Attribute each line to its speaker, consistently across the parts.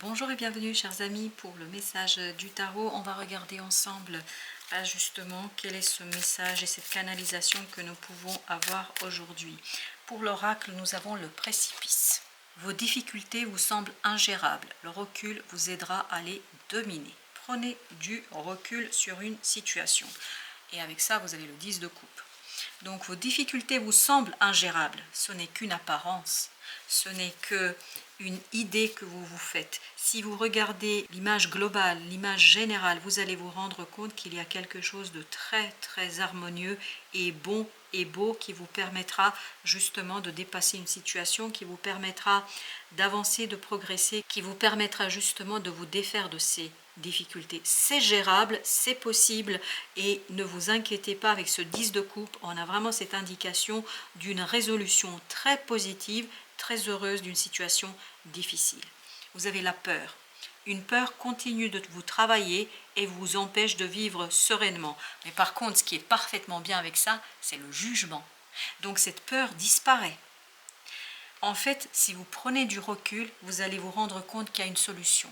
Speaker 1: Bonjour et bienvenue chers amis pour le message du tarot. On va regarder ensemble justement quel est ce message et cette canalisation que nous pouvons avoir aujourd'hui. Pour l'oracle, nous avons le précipice. Vos difficultés vous semblent ingérables. Le recul vous aidera à les dominer. Prenez du recul sur une situation. Et avec ça, vous avez le 10 de coupe. Donc vos difficultés vous semblent ingérables. Ce n'est qu'une apparence. Ce n'est que une idée que vous vous faites. Si vous regardez l'image globale, l'image générale, vous allez vous rendre compte qu'il y a quelque chose de très très harmonieux et bon et beau qui vous permettra justement de dépasser une situation, qui vous permettra d'avancer, de progresser, qui vous permettra justement de vous défaire de ces difficultés. C'est gérable, c'est possible et ne vous inquiétez pas avec ce 10 de coupe. On a vraiment cette indication d'une résolution très positive, très heureuse d'une situation difficile. Vous avez la peur. Une peur continue de vous travailler et vous empêche de vivre sereinement. Mais par contre, ce qui est parfaitement bien avec ça, c'est le jugement. Donc cette peur disparaît. En fait, si vous prenez du recul, vous allez vous rendre compte qu'il y a une solution.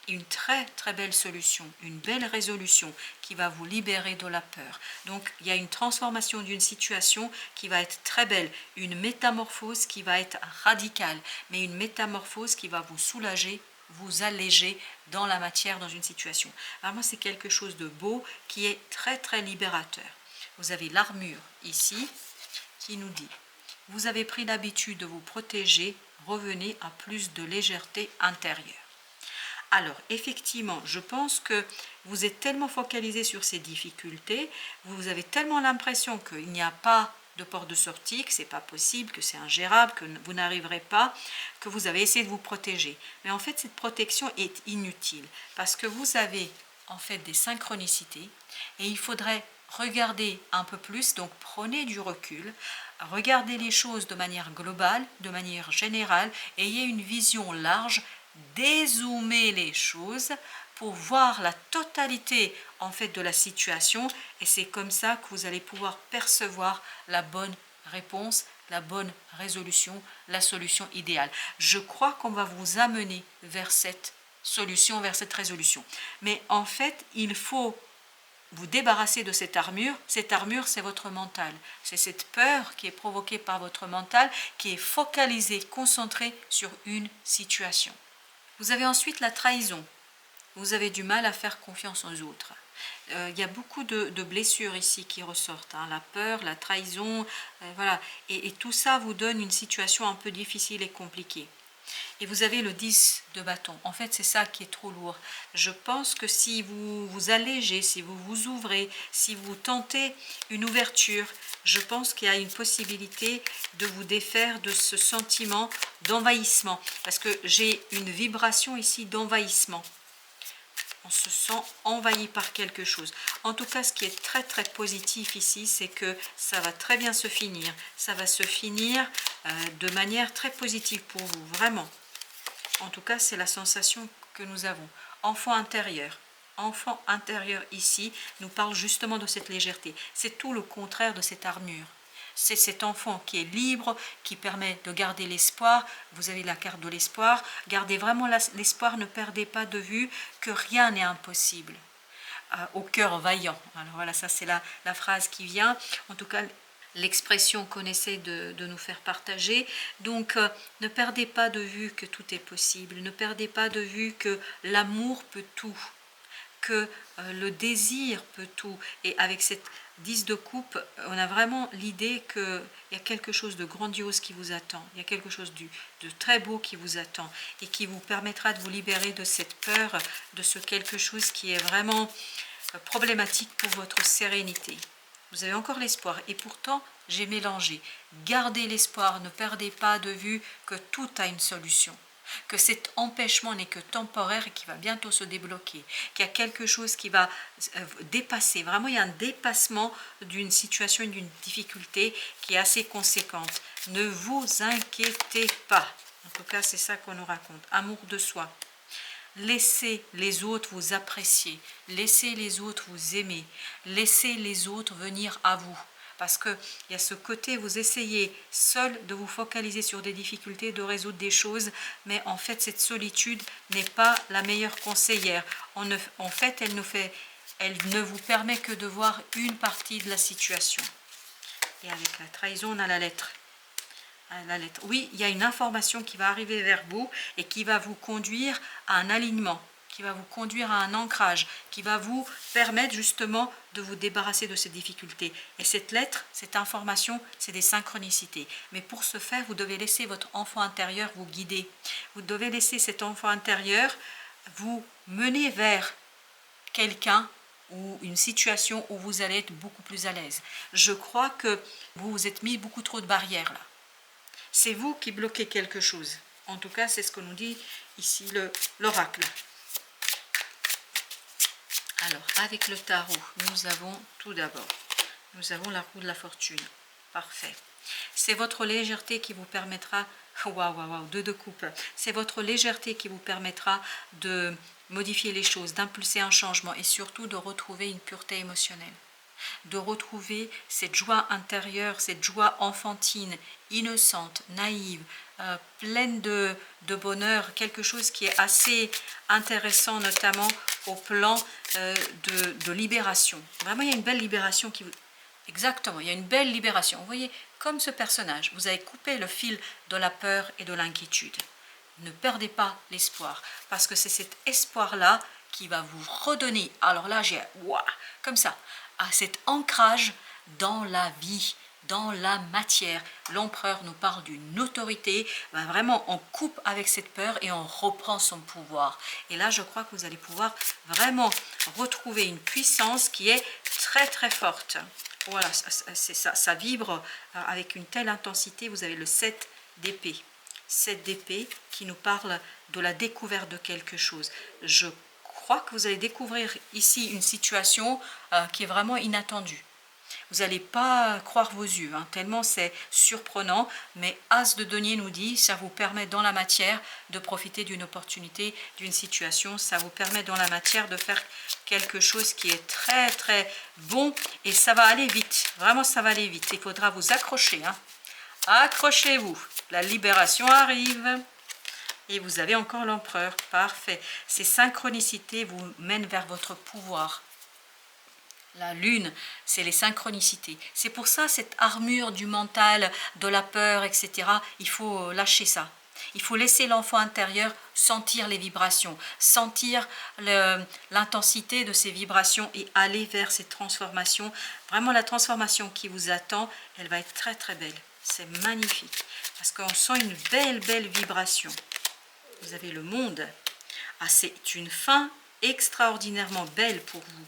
Speaker 1: Une très très belle solution, une belle résolution qui va vous libérer de la peur. Donc il y a une transformation d'une situation qui va être très belle, une métamorphose qui va être radicale, mais une métamorphose qui va vous soulager, vous alléger dans la matière, dans une situation. Vraiment c'est quelque chose de beau qui est très très libérateur. Vous avez l'armure ici qui nous dit: vous avez pris l'habitude de vous protéger, revenez à plus de légèreté intérieure. Alors, effectivement, je pense que vous êtes tellement focalisé sur ces difficultés, vous avez tellement l'impression qu'il n'y a pas de porte de sortie, que ce n'est pas possible, que c'est ingérable, que vous n'arriverez pas, que vous avez essayé de vous protéger. Mais en fait, cette protection est inutile parce que vous avez en fait des synchronicités et il faudrait regarder un peu plus, donc prenez du recul, regardez les choses de manière globale, de manière générale, ayez une vision large, dézoomer les choses pour voir la totalité en fait de la situation et c'est comme ça que vous allez pouvoir percevoir la bonne réponse, la bonne résolution, la solution idéale. Je crois qu'on va vous amener vers cette solution, vers cette résolution. Mais en fait, il faut vous débarrasser de cette armure. Cette armure, c'est votre mental. C'est cette peur qui est provoquée par votre mental, qui est focalisée, concentrée sur une situation. Vous avez ensuite la trahison. Vous avez du mal à faire confiance aux autres. Il y a beaucoup de blessures ici qui ressortent. La peur, la trahison, voilà. Et tout ça vous donne une situation un peu difficile et compliquée. Et vous avez le 10 de bâton. En fait, c'est ça qui est trop lourd. Je pense que si vous vous allégez, si vous vous ouvrez, si vous tentez une ouverture, je pense qu'il y a une possibilité de vous défaire de ce sentiment d'envahissement. Parce que j'ai une vibration ici d'envahissement. On se sent envahi par quelque chose. En tout cas, ce qui est très très positif ici, c'est que ça va très bien se finir. Ça va se finir de manière très positive pour vous, vraiment. En tout cas, c'est la sensation que nous avons. Enfant intérieur. Enfant intérieur ici nous parle justement de cette légèreté. C'est tout le contraire de cette armure. C'est cet enfant qui est libre, qui permet de garder l'espoir. Vous avez la carte de l'espoir. Gardez vraiment l'espoir, ne perdez pas de vue que rien n'est impossible. Au cœur vaillant. Alors voilà, ça c'est la phrase qui vient. En tout cas, l'expression qu'on essaie de nous faire partager. Donc, ne perdez pas de vue que tout est possible. Ne perdez pas de vue que l'amour peut tout, que le désir peut tout. Et avec cette 10 de coupe, on a vraiment l'idée qu'il y a quelque chose de grandiose qui vous attend. Il y a quelque chose de très beau qui vous attend et qui vous permettra de vous libérer de cette peur, de ce quelque chose qui est vraiment problématique pour votre sérénité. Vous avez encore l'espoir et pourtant j'ai mélangé. Gardez l'espoir, ne perdez pas de vue que tout a une solution, que cet empêchement n'est que temporaire et qui va bientôt se débloquer, qu'il y a quelque chose qui va dépasser. Vraiment, il y a un dépassement d'une situation, d'une difficulté qui est assez conséquente. Ne vous inquiétez pas. En tout cas, c'est ça qu'on nous raconte. Amour de soi. Laissez les autres vous apprécier, laissez les autres vous aimer, laissez les autres venir à vous. parce qu'il y a ce côté, vous essayez seul de vous focaliser sur des difficultés, de résoudre des choses, mais en fait cette solitude n'est pas la meilleure conseillère. En fait, elle ne vous permet que de voir une partie de la situation. Et avec la trahison, on a la lettre. Oui, il y a une information qui va arriver vers vous et qui va vous conduire à un alignement, qui va vous conduire à un ancrage, qui va vous permettre justement de vous débarrasser de ces difficultés. Et cette lettre, cette information, c'est des synchronicités. Mais pour ce faire, vous devez laisser votre enfant intérieur vous guider. Vous devez laisser cet enfant intérieur vous mener vers quelqu'un ou une situation où vous allez être beaucoup plus à l'aise. Je crois que vous vous êtes mis beaucoup trop de barrières là. C'est vous qui bloquez quelque chose. En tout cas, c'est ce que nous dit ici l'oracle. Alors, avec le tarot, nous avons tout d'abord, nous avons la roue de la fortune. Parfait. C'est votre légèreté qui vous permettra, waouh, deux de coupe. C'est votre légèreté qui vous permettra de modifier les choses, d'impulser un changement et surtout de retrouver une pureté émotionnelle. De retrouver cette joie intérieure, cette joie enfantine, innocente, naïve, pleine de bonheur, quelque chose qui est assez intéressant, notamment au plan de libération. Vraiment, il y a une belle libération qui vous... Exactement, il y a une belle libération. Vous voyez, comme ce personnage, vous avez coupé le fil de la peur et de l'inquiétude. Ne perdez pas l'espoir, parce que c'est cet espoir-là qui va vous redonner, alors là, j'ai... Wow, comme ça, à cet ancrage dans la vie, dans la matière. L'empereur nous parle d'une autorité, ben vraiment on coupe avec cette peur et on reprend son pouvoir. Et là je crois que vous allez pouvoir vraiment retrouver une puissance qui est très très forte. Voilà, c'est ça, ça vibre avec une telle intensité. Vous avez le 7 d'épée. 7 d'épée qui nous parle de la découverte de quelque chose. Je crois que vous allez découvrir ici une situation qui est vraiment inattendue. Vous n'allez pas croire vos yeux, hein, tellement c'est surprenant, mais As de denier nous dit, ça vous permet dans la matière de profiter d'une opportunité, d'une situation, ça vous permet dans la matière de faire quelque chose qui est très très bon et ça va aller vite, vraiment ça va aller vite, il faudra vous accrocher, hein. Accrochez-vous, la libération arrive. Et vous avez encore l'empereur, parfait. Ces synchronicités vous mènent vers votre pouvoir. La lune, c'est les synchronicités. C'est pour ça, cette armure du mental, de la peur, etc., il faut lâcher ça. Il faut laisser l'enfant intérieur sentir les vibrations, sentir l'intensité de ces vibrations et aller vers ces transformations. Vraiment, la transformation qui vous attend, elle va être très très belle. C'est magnifique parce qu'on sent une belle vibration. Vous avez le monde. Ah, c'est une fin extraordinairement belle pour vous.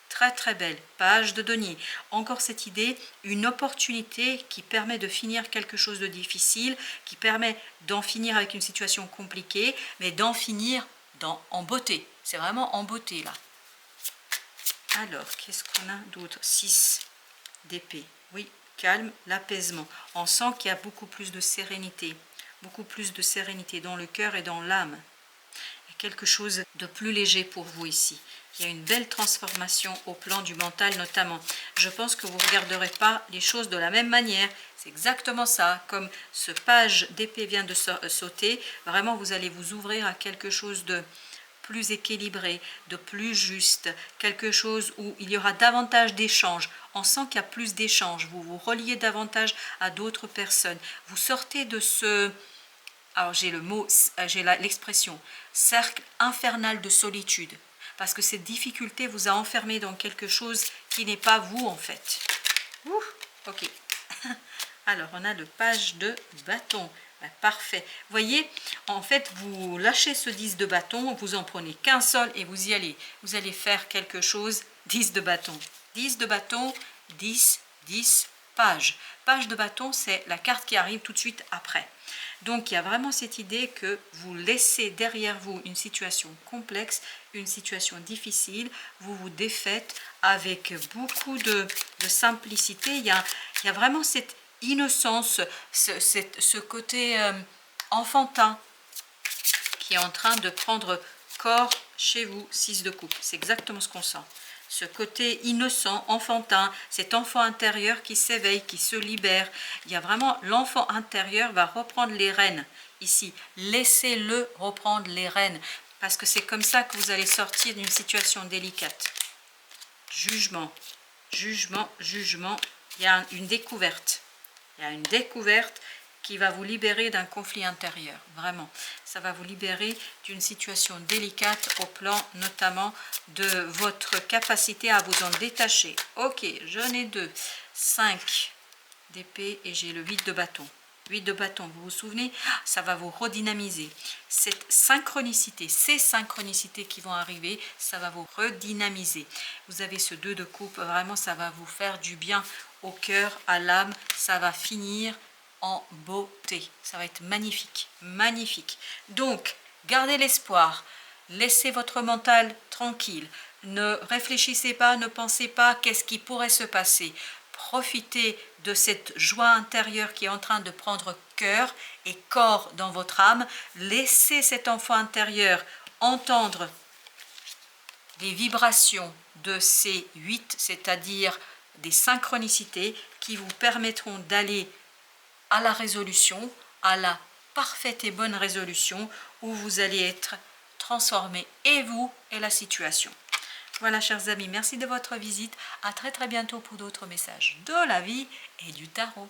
Speaker 1: Très très belle. Page de denier. Encore cette idée, une opportunité qui permet de finir quelque chose de difficile, qui permet d'en finir avec une situation compliquée, mais d'en finir en beauté. C'est vraiment en beauté là. Alors, qu'est-ce qu'on a d'autre? 6 d'épée. Oui, calme, l'apaisement. On sent qu'il y a beaucoup plus de sérénité. Beaucoup plus de sérénité dans le cœur et dans l'âme. Il y a quelque chose de plus léger pour vous ici. Il y a une belle transformation au plan du mental notamment. Je pense que vous ne regarderez pas les choses de la même manière. C'est exactement ça. Comme ce page d'épée vient de sauter, vraiment vous allez vous ouvrir à quelque chose de plus équilibré, de plus juste, quelque chose où il y aura davantage d'échanges. On sent qu'il y a plus d'échanges. Vous vous reliez davantage à d'autres personnes. Vous sortez de ce... Alors j'ai le mot, j'ai l'expression cercle infernal de solitude, parce que cette difficulté vous a enfermé dans quelque chose qui n'est pas vous en fait. Ouh, ok. Alors on a le page de bâton. Ben, parfait. Voyez, en fait vous lâchez ce 10 de bâton, vous en prenez qu'un seul et vous y allez. Vous allez faire quelque chose, 10 de bâton. 10 de bâton, 10, 10, page. Page de bâton, c'est la carte qui arrive tout de suite après. Donc il y a vraiment cette idée que vous laissez derrière vous une situation complexe, une situation difficile, vous vous défaites avec beaucoup de simplicité. Il y a vraiment cette innocence, ce côté enfantin qui est en train de prendre corps chez vous. 6 de coupe, c'est exactement ce qu'on sent. ce côté innocent, enfantin, cet enfant intérieur qui s'éveille, qui se libère. Il y a vraiment l'enfant intérieur va reprendre les rênes ici. Laissez-le reprendre les rênes parce que c'est comme ça que vous allez sortir d'une situation délicate. Jugement, jugement, jugement. Il y a une découverte. Il y a une découverte qui va vous libérer d'un conflit intérieur, vraiment. Ça va vous libérer d'une situation délicate au plan notamment de votre capacité à vous en détacher. Ok, j'en ai 2, 5 d'épée et j'ai le 8 de bâton. 8 de bâton, vous vous souvenez, ça va vous redynamiser. Cette synchronicité, ces synchronicités qui vont arriver, ça va vous redynamiser. Vous avez ce 2 de coupe, vraiment ça va vous faire du bien au cœur, à l'âme, ça va finir en beauté. Ça va être magnifique, magnifique. Donc, gardez l'espoir, laissez votre mental tranquille, ne réfléchissez pas, ne pensez pas qu'est-ce qui pourrait se passer. Profitez de cette joie intérieure qui est en train de prendre cœur et corps dans votre âme. Laissez cet enfant intérieur entendre les vibrations de ces 8, c'est-à-dire des synchronicités qui vous permettront d'aller à la résolution, à la parfaite et bonne résolution où vous allez être transformé et vous et la situation. Voilà chers amis, merci de votre visite. À très bientôt pour d'autres messages de la vie et du tarot.